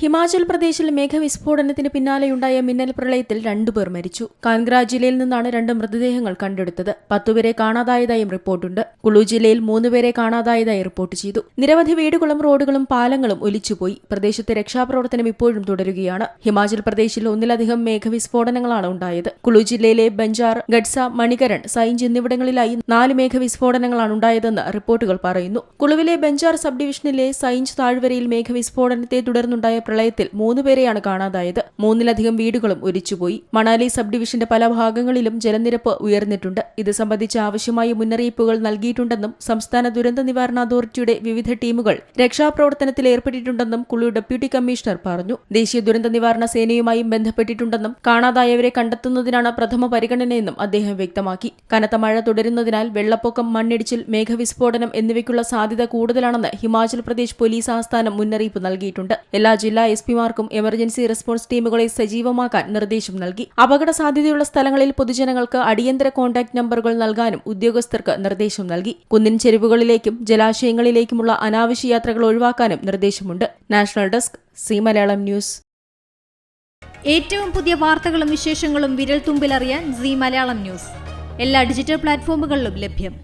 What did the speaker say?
ഹിമാചൽ പ്രദേശിൽ മേഘവിസ്ഫോടനത്തിന് പിന്നാലെയുണ്ടായ മിന്നൽ പ്രളയത്തിൽ 2 പേർ മരിച്ചു. കാൻഗ്ര ജില്ലയിൽ നിന്നാണ് 2 മൃതദേഹങ്ങൾ കണ്ടെടുത്തത്. 10 പേരെ കാണാതായതായും റിപ്പോർട്ടുണ്ട്. കുളു ജില്ലയിൽ 3 പേരെ കാണാതായതായി റിപ്പോർട്ട് ചെയ്തു. നിരവധി വീടുകളും റോഡുകളും പാലങ്ങളും ഒലിച്ചുപോയി. പ്രദേശത്ത് രക്ഷാപ്രവർത്തനം ഇപ്പോഴും തുടരുകയാണ്. ഹിമാചൽ പ്രദേശിൽ ഒന്നിലധികം മേഘവിസ്ഫോടനങ്ങളാണ് ഉണ്ടായത്. കുളു ജില്ലയിലെ ബഞ്ചാർ, ഗഡ്സ, മണികരൺ, സൈഞ്ച് എന്നിവിടങ്ങളിലായി 4 മേഘവിസ്ഫോടനങ്ങളാണ് ഉണ്ടായതെന്ന് റിപ്പോർട്ടുകൾ പറയുന്നു. കുളുവിലെ ബഞ്ചാർ സബ് ഡിവിഷനിലെ സൈഞ്ച് താഴ്വരയിൽ മേഘവിസ്ഫോടനത്തെ തുടർന്നുണ്ടായ പ്രളയത്തിൽ 3 പേരെയാണ് കാണാതായത്. 3-ലധികം വീടുകളും ഒലിച്ചുപോയി. മണാലി സബ് ഡിവിഷന്റെ പല ഭാഗങ്ങളിലും ജലനിരപ്പ് ഉയർന്നിട്ടുണ്ട്. ഇത് സംബന്ധിച്ച് ആവശ്യമായ മുന്നറിയിപ്പുകൾ നൽകിയിട്ടുണ്ടെന്നും സംസ്ഥാന ദുരന്ത നിവാരണ അതോറിറ്റിയുടെ വിവിധ ടീമുകൾ രക്ഷാപ്രവർത്തനത്തിൽ ഏർപ്പെട്ടിട്ടുണ്ടെന്നും കുളു ഡെപ്യൂട്ടി കമ്മീഷണർ പറഞ്ഞു. ദേശീയ ദുരന്ത നിവാരണ സേനയുമായും ബന്ധപ്പെട്ടിട്ടുണ്ടെന്നും കാണാതായവരെ കണ്ടെത്തുന്നതിനാണ് പ്രഥമ പരിഗണനയെന്നും അദ്ദേഹം വ്യക്തമാക്കി. കനത്ത മഴ തുടരുന്നതിനാൽ വെള്ളപ്പൊക്കം, മണ്ണിടിച്ചിൽ, മേഘവിസ്ഫോടനം എന്നിവയ്ക്കുള്ള സാധ്യത കൂടുതലാണെന്ന് ഹിമാചൽ പ്രദേശ് പോലീസ് ആസ്ഥാനം മുന്നറിയിപ്പ് നൽകിയിട്ടുണ്ട്. എല്ലാ ജില്ലാ എസ്പിമാർക്കും എമർജൻസി റെസ്പോൺസ് ടീമുകളെ സജീവമാക്കാൻ നിർദ്ദേശം നൽകി. അപകട സാധ്യതയുള്ള സ്ഥലങ്ങളിൽ പൊതുജനങ്ങൾക്ക് അടിയന്തര കോൺടാക്ട് നമ്പറുകൾ നൽകാനും ഉദ്യോഗസ്ഥർക്ക് നിർദ്ദേശം നൽകി. കുന്നിൻ ചെരുവുകളിലേക്കും ജലാശയങ്ങളിലേക്കുമുള്ള അനാവശ്യ യാത്രകൾ ഒഴിവാക്കാനും നിർദ്ദേശമുണ്ട്. National desk, C Malayalam news. ഏറ്റവും പുതിയ വാർത്തകളും വിശേഷങ്ങളും വിരൽ തുമ്പിലറിയാൻ സി മലയാളം ന്യൂസ് എല്ലാ ഡിജിറ്റൽ പ്ലാറ്റ്ഫോമുകളിലും ലഭ്യം.